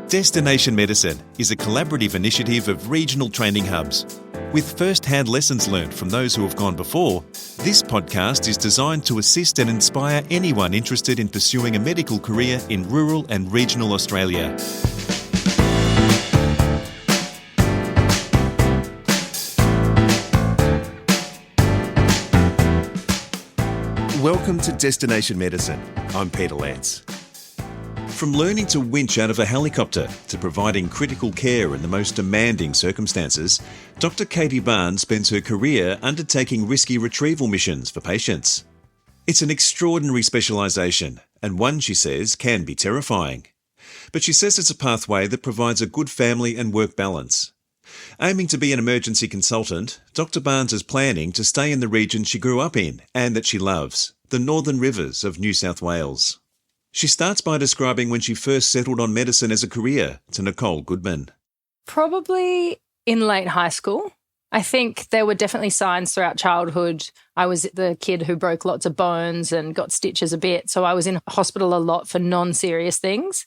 Destination Medicine is a collaborative initiative of regional training hubs. With first-hand lessons learned from those who have gone before, this podcast is designed to assist and inspire anyone interested in pursuing a medical career in rural and regional Australia. Welcome to Destination Medicine. I'm Peter Lance. From learning to winch out of a helicopter to providing critical care in the most demanding circumstances, Dr. Katie Barnes spends her career undertaking risky retrieval missions for patients. It's an extraordinary specialisation, and one, she says, can be terrifying. But she says it's a pathway that provides a good family and work balance. Aiming to be an emergency consultant, Dr. Barnes is planning to stay in the region she grew up in and that she loves, the Northern Rivers of New South Wales. She starts by describing when she first settled on medicine as a career to Nicole Goodman. Probably in late high school. I think there were definitely signs throughout childhood. I was the kid who broke lots of bones and got stitches a bit, so I was in hospital a lot for non-serious things.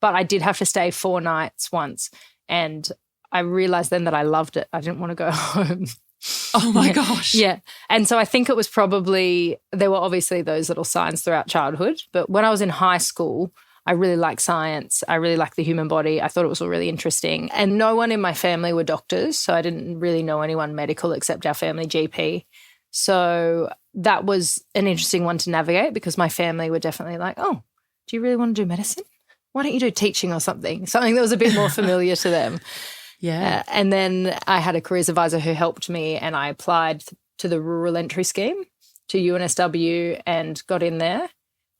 But I did have to stay 4 nights once, and I realised then that I loved it. I didn't want to go home. Oh, my gosh. Yeah. And so I think it was probably, there were obviously those little signs throughout childhood. But when I was in high school, I really liked science. I really liked the human body. I thought it was all really interesting. And no one in my family were doctors, so I didn't really know anyone medical except our family GP. So that was an interesting one to navigate because my family were definitely like, oh, do you really want to do medicine? Why don't you do teaching or something? Something that was a bit more familiar to them. Yeah. And then I had a careers advisor who helped me, and I applied to the rural entry scheme to UNSW and got in there.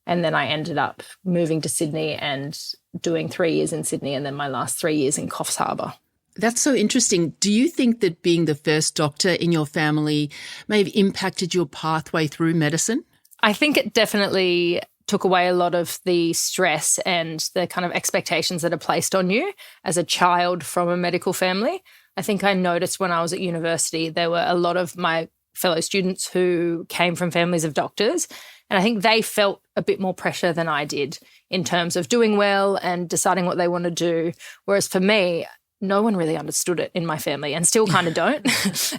And then I ended up moving to Sydney and doing 3 years in Sydney and then my last 3 years in Coffs Harbour. That's so interesting. Do you think that being the first doctor in your family may have impacted your pathway through medicine? I think it definitely took away a lot of the stress and the kind of expectations that are placed on you as a child from a medical family. I think I noticed when I was at university, there were a lot of my fellow students who came from families of doctors, and I think they felt a bit more pressure than I did in terms of doing well and deciding what they want to do. Whereas for me, no one really understood it in my family and still kind of don't.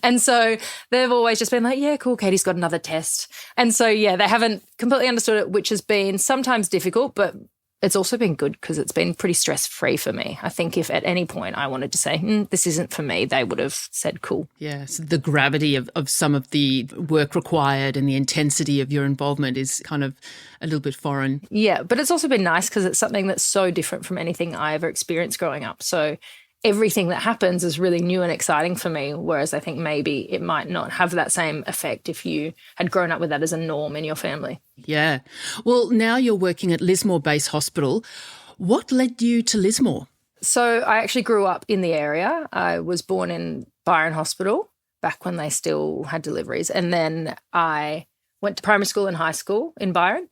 And so they've always just been like, yeah, cool, Katie's got another test. And so, yeah, they haven't completely understood it, which has been sometimes difficult, but it's also been good because it's been pretty stress-free for me. I think if at any point I wanted to say, this isn't for me, they would have said, cool. Yeah, so the gravity of some of the work required and the intensity of your involvement is kind of a little bit foreign. Yeah, but it's also been nice because it's something that's so different from anything I ever experienced growing up. So everything that happens is really new and exciting for me, whereas I think maybe it might not have that same effect if you had grown up with that as a norm in your family. Yeah. Well, now you're working at Lismore Base Hospital. What led you to Lismore? So I actually grew up in the area. I was born in Byron Hospital back when they still had deliveries. And then I went to primary school and high school in Byron.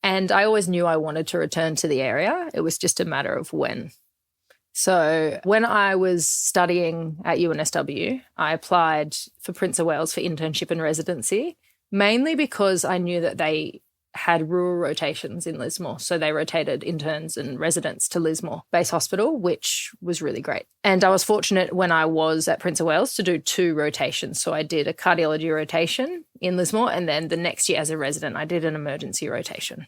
And I always knew I wanted to return to the area. It was just a matter of when. So when I was studying at UNSW, I applied for Prince of Wales for internship and residency, mainly because I knew that they had rural rotations in Lismore. So they rotated interns and residents to Lismore Base Hospital, which was really great. And I was fortunate when I was at Prince of Wales to do 2 rotations. So I did a cardiology rotation in Lismore, and then the next year as a resident, I did an emergency rotation.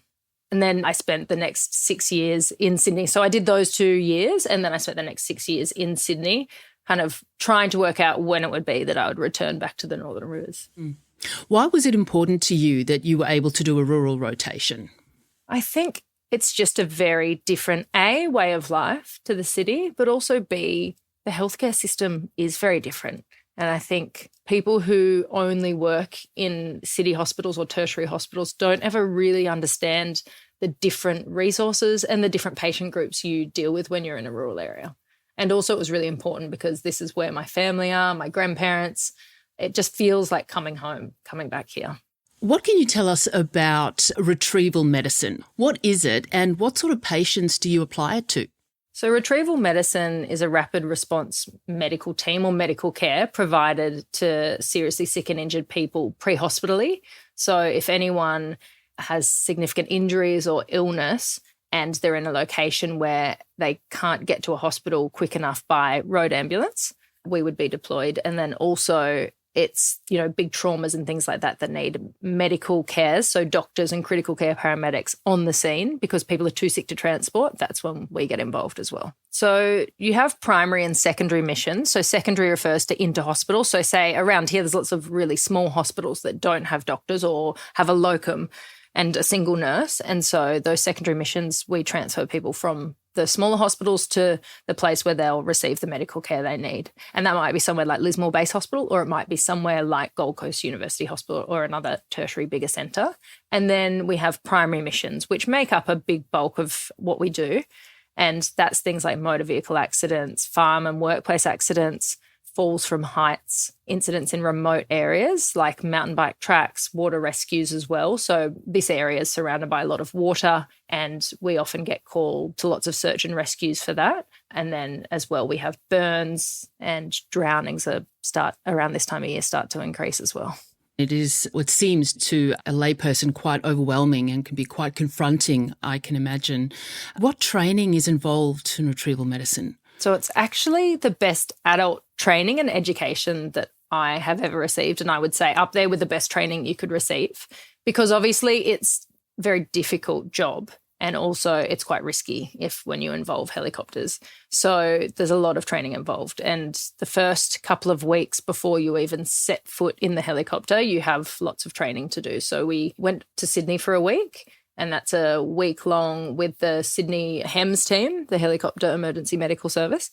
And then I spent the next 6 years in Sydney. So I did those 2 years, and then I spent the next 6 years in Sydney, kind of trying to work out when it would be that I would return back to the Northern Rivers. Why was it important to you that you were able to do a rural rotation? I think it's just a very different, A, way of life to the city, but also B, the healthcare system is very different. And I think people who only work in city hospitals or tertiary hospitals don't ever really understand the different resources and the different patient groups you deal with when you're in a rural area. And also it was really important because this is where my family are, my grandparents. It just feels like coming home, coming back here. What can you tell us about retrieval medicine? What is it and what sort of patients do you apply it to? So retrieval medicine is a rapid response medical team or medical care provided to seriously sick and injured people pre-hospitally. So if anyone has significant injuries or illness and they're in a location where they can't get to a hospital quick enough by road ambulance, we would be deployed. And then also it's, big traumas and things like that that need medical care. So doctors and critical care paramedics on the scene, because people are too sick to transport. That's when we get involved as well. So you have primary and secondary missions. So secondary refers to inter-hospital. So say around here, there's lots of really small hospitals that don't have doctors or have a locum and a single nurse. And so those secondary missions, we transfer people from the smaller hospitals to the place where they'll receive the medical care they need. And that might be somewhere like Lismore Base Hospital, or it might be somewhere like Gold Coast University Hospital or another tertiary bigger centre. And then we have primary missions, which make up a big bulk of what we do. And that's things like motor vehicle accidents, farm and workplace accidents, falls from heights, incidents in remote areas like mountain bike tracks, water rescues as well. So this area is surrounded by a lot of water, and we often get called to lots of search and rescues for that. And then as well, we have burns, and drownings start around this time of year start to increase as well. It is what seems to a layperson quite overwhelming and can be quite confronting, I can imagine. What training is involved in retrieval medicine? So it's actually the best adult training and education that I have ever received, and I would say up there with the best training you could receive, because obviously it's a very difficult job, and also it's quite risky when you involve helicopters. So there's a lot of training involved, and the first couple of weeks before you even set foot in the helicopter, you have lots of training to do. So we went to Sydney for a week, and that's a week long with the Sydney HEMS team, the Helicopter Emergency Medical Service,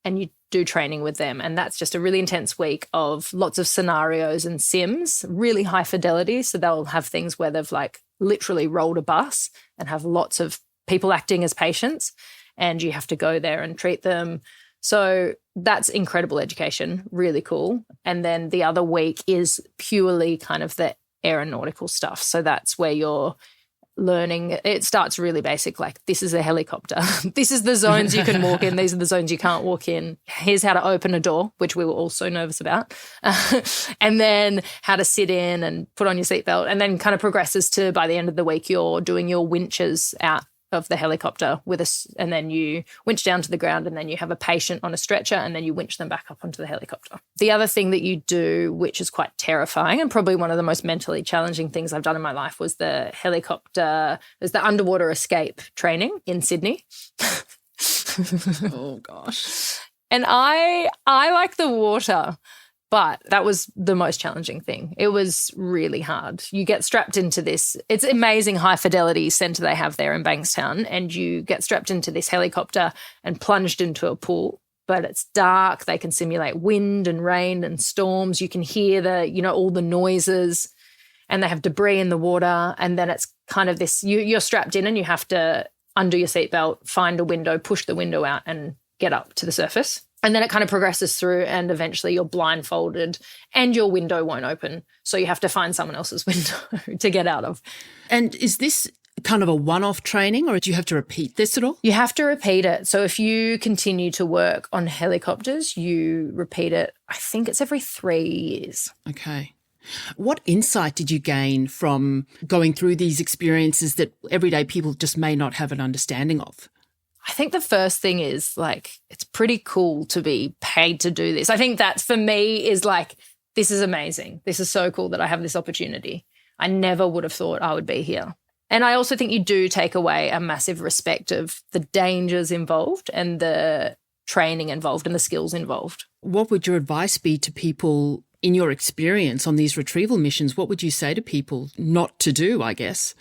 and you do training with them. And that's just a really intense week of lots of scenarios and sims, really high fidelity. So they'll have things where they've literally rolled a bus and have lots of people acting as patients, and you have to go there and treat them. So that's incredible education, really cool. And then the other week is purely kind of the aeronautical stuff. So that's where you're learning. It starts really basic, like this is a helicopter. This is the zones you can walk in. These are the zones you can't walk in. Here's how to open a door, which we were all so nervous about. And then how to sit in and put on your seatbelt, and then kind of progresses to, by the end of the week, you're doing your winches out of the helicopter with us, and then you winch down to the ground, and then you have a patient on a stretcher, and then you winch them back up onto the helicopter. The other thing that you do, which is quite terrifying and probably one of the most mentally challenging things I've done in my life, was the underwater escape training in Sydney. Oh gosh. And I like the water, but that was the most challenging thing. It was really hard. You get strapped into this. It's amazing high fidelity centre they have there in Bankstown, and you get strapped into this helicopter and plunged into a pool. But it's dark. They can simulate wind and rain and storms. You can hear all the noises, and they have debris in the water. And then it's kind of this, you're strapped in and you have to undo your seatbelt, find a window, push the window out and get up to the surface. And then it kind of progresses through, and eventually you're blindfolded and your window won't open. So you have to find someone else's window to get out of. And is this kind of a one-off training, or do you have to repeat this at all? You have to repeat it. So if you continue to work on helicopters, you repeat it, I think it's every 3 years. Okay. What insight did you gain from going through these experiences that everyday people just may not have an understanding of? I think the first thing is it's pretty cool to be paid to do this. I think that for me is this is amazing. This is so cool that I have this opportunity. I never would have thought I would be here. And I also think you do take away a massive respect of the dangers involved and the training involved and the skills involved. What would your advice be to people in your experience on these retrieval missions? What would you say to people not to do, I guess?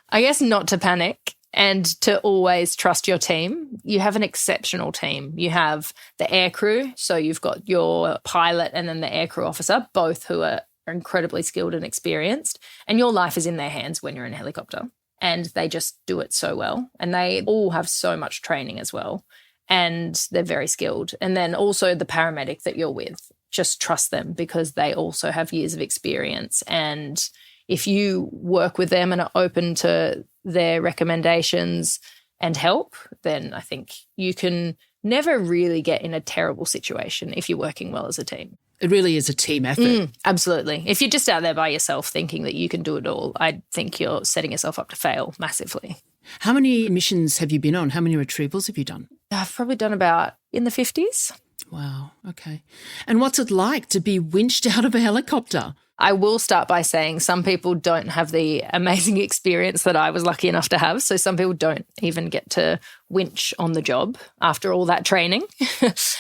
I guess not to panic. And to always trust your team. You have an exceptional team. You have the aircrew, so you've got your pilot and then the aircrew officer, both who are incredibly skilled and experienced. And your life is in their hands when you're in a helicopter. And they just do it so well. And they all have so much training as well. And they're very skilled. And then also the paramedic that you're with, just trust them, because they also have years of experience. And if you work with them and are open to their recommendations and help, then I think you can never really get in a terrible situation if you're working well as a team. It really is a team effort. Absolutely. If you're just out there by yourself thinking that you can do it all, I think you're setting yourself up to fail massively. How many missions have you been on? How many retrievals have you done? I've probably done about in the 50s. Wow. Okay. And what's it like to be winched out of a helicopter? I will start by saying some people don't have the amazing experience that I was lucky enough to have. So some people don't even get to winch on the job after all that training.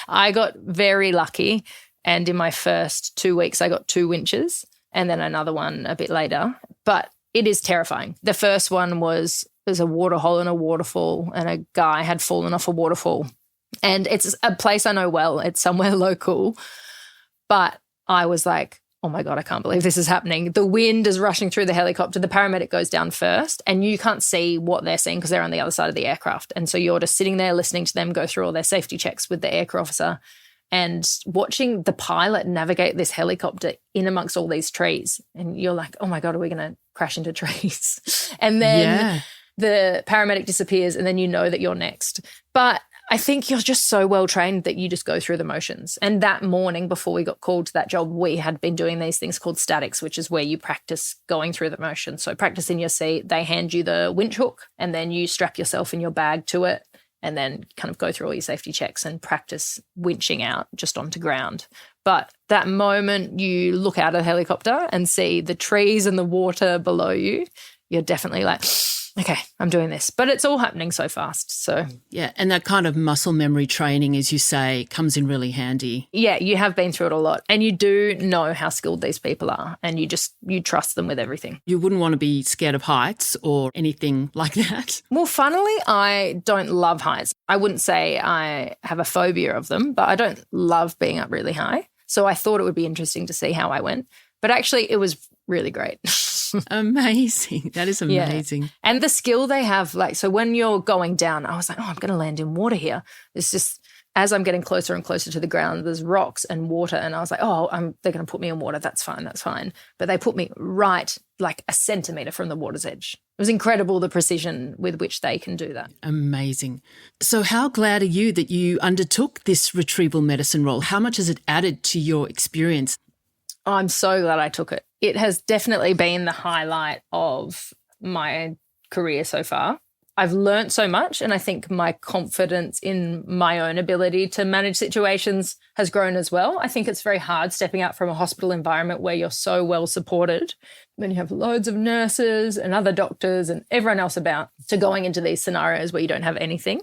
I got very lucky. And in my first 2 weeks, I got 2 winches and then another one a bit later. But it is terrifying. The first one was there's a water hole in a waterfall and a guy had fallen off a waterfall. And it's a place I know well. It's somewhere local. But I was like, oh my God, I can't believe this is happening. The wind is rushing through the helicopter. The paramedic goes down first and you can't see what they're seeing because they're on the other side of the aircraft. And so you're just sitting there listening to them go through all their safety checks with the aircraft officer and watching the pilot navigate this helicopter in amongst all these trees. And you're like, oh my God, are we going to crash into trees? And then the paramedic disappears and then you know that you're next. But I think you're just so well trained that you just go through the motions. And that morning before we got called to that job, we had been doing these things called statics, which is where you practice going through the motions. So practice in your seat, they hand you the winch hook and then you strap yourself in your bag to it and then kind of go through all your safety checks and practice winching out just onto ground. But that moment you look out of the helicopter and see the trees and the water below you, you're definitely like, okay, I'm doing this. But it's all happening so fast. So yeah, and that kind of muscle memory training, as you say, comes in really handy. Yeah, you have been through it a lot and you do know how skilled these people are and you trust them with everything. You wouldn't want to be scared of heights or anything like that? Well, funnily, I don't love heights. I wouldn't say I have a phobia of them, but I don't love being up really high. So I thought it would be interesting to see how I went. But actually, it was really great. Amazing. That is amazing. Yeah. And the skill they have, so when you're going down, I was like, oh, I'm going to land in water here. It's just as I'm getting closer and closer to the ground, there's rocks and water. And I was like, oh, they're going to put me in water. That's fine. That's fine. But they put me right like a centimetre from the water's edge. It was incredible, the precision with which they can do that. Amazing. So how glad are you that you undertook this retrieval medicine role? How much has it added to your experience? Oh, I'm so glad I took it. It has definitely been the highlight of my career so far. I've learnt so much and I think my confidence in my own ability to manage situations has grown as well. I think it's very hard stepping out from a hospital environment where you're so well supported. Then you have loads of nurses and other doctors and everyone else about to going into these scenarios where you don't have anything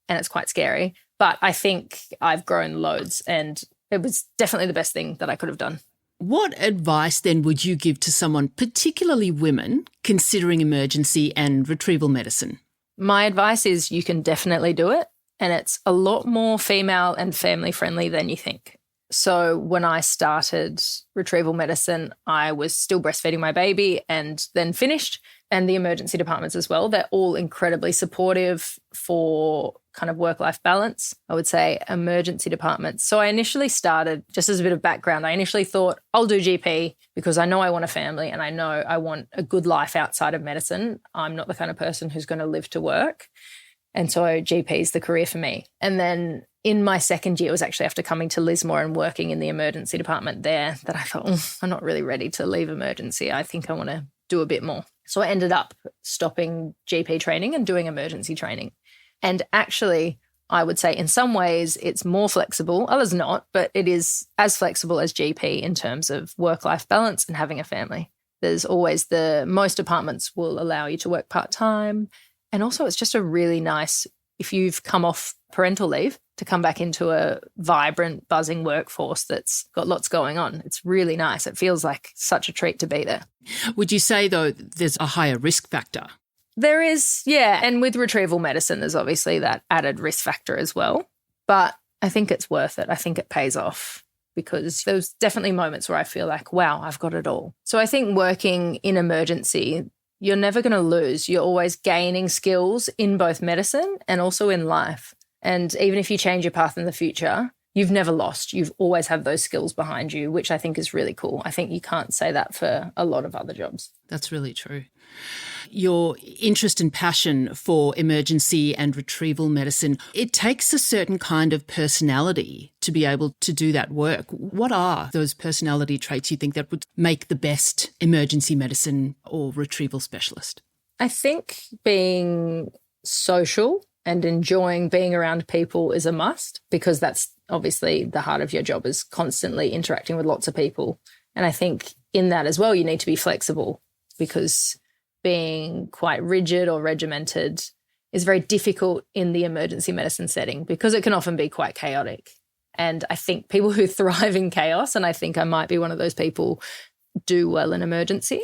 and it's quite scary. But I think I've grown loads and it was definitely the best thing that I could have done. What advice then would you give to someone, particularly women, considering emergency and retrieval medicine? My advice is you can definitely do it, and it's a lot more female and family friendly than you think. So when I started retrieval medicine, I was still breastfeeding my baby and then finished, and the emergency departments as well. They're all incredibly supportive for kind of work-life balance, I would say, emergency departments. So I initially started, just as a bit of background, I initially thought I'll do GP because I know I want a family and I know I want a good life outside of medicine. I'm not the kind of person who's going to live to work. And so GP is the career for me. And then in my second year, it was actually after coming to Lismore and working in the emergency department there that I thought, I'm not really ready to leave emergency. I think I want to do a bit more. So I ended up stopping GP training and doing emergency training. And actually, I would say in some ways it's more flexible, others not, but it is as flexible as GP in terms of work-life balance and having a family. There's always most departments will allow you to work part-time. And also it's just a really nice, if you've come off parental leave, to come back into a vibrant, buzzing workforce that's got lots going on. It's really nice. It feels like such a treat to be there. Would you say, though, there's a higher risk factor? There is, yeah. And with retrieval medicine, there's obviously that added risk factor as well. But I think it's worth it. I think it pays off because there's definitely moments where I feel like, wow, I've got it all. So I think working in emergency, you're never going to lose. You're always gaining skills in both medicine and also in life. And even if you change your path in the future, you've never lost. You've always had those skills behind you, which I think is really cool. I think you can't say that for a lot of other jobs. That's really true. Your interest and passion for emergency and retrieval medicine, it takes a certain kind of personality to be able to do that work. What are those personality traits you think that would make the best emergency medicine or retrieval specialist? I think being social and enjoying being around people is a must, because that's obviously the heart of your job, is constantly interacting with lots of people. And I think in that as well, you need to be flexible, because being quite rigid or regimented is very difficult in the emergency medicine setting, because it can often be quite chaotic. And I think people who thrive in chaos, and I think I might be one of those people, do well in emergency.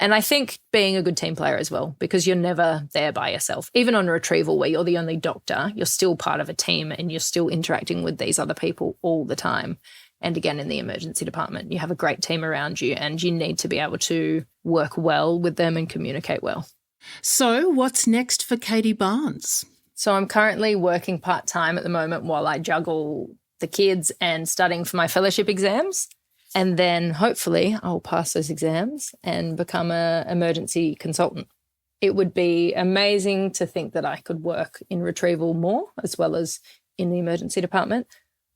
And I think being a good team player as well, because you're never there by yourself. Even on a retrieval where you're the only doctor, you're still part of a team and you're still interacting with these other people all the time. And again, in the emergency department, you have a great team around you and you need to be able to work well with them and communicate well. So what's next for Katie Barnes? So I'm currently working part-time at the moment while I juggle the kids and studying for my fellowship exams. And then hopefully I'll pass those exams and become an emergency consultant. It would be amazing to think that I could work in retrieval more as well as in the emergency department.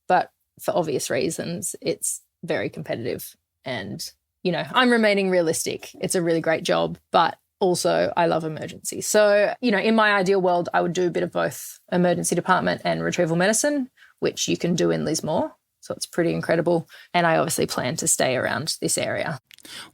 But for obvious reasons, it's very competitive. And, I'm remaining realistic. It's a really great job, but also I love emergency. So, in my ideal world, I would do a bit of both emergency department and retrieval medicine, which you can do in Lismore. So it's pretty incredible. And I obviously plan to stay around this area.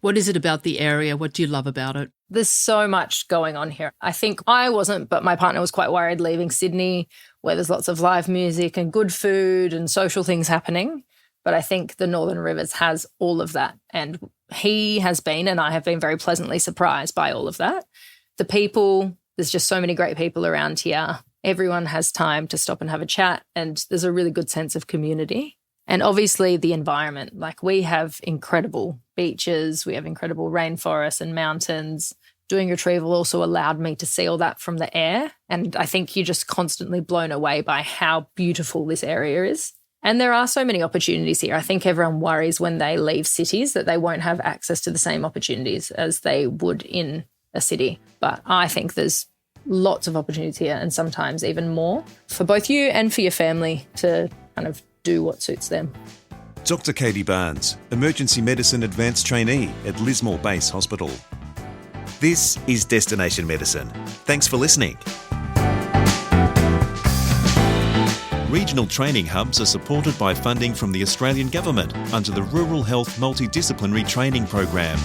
What is it about the area? What do you love about it? There's so much going on here. I think I wasn't, but my partner was quite worried leaving Sydney, where there's lots of live music and good food and social things happening. But I think the Northern Rivers has all of that. And he has been, and I have been very pleasantly surprised by all of that. The people, there's just so many great people around here. Everyone has time to stop and have a chat, and there's a really good sense of community. And obviously the environment, like we have incredible beaches, we have incredible rainforests and mountains. Doing retrieval also allowed me to see all that from the air. And I think you're just constantly blown away by how beautiful this area is. And there are so many opportunities here. I think everyone worries when they leave cities that they won't have access to the same opportunities as they would in a city. But I think there's lots of opportunities here, and sometimes even more, for both you and for your family to kind of do what suits them. Dr. Katie Barnes, Emergency Medicine Advanced Trainee at Lismore Base Hospital. This is Destination Medicine. Thanks for listening. Regional training hubs are supported by funding from the Australian Government under the Rural Health Multidisciplinary Training Program.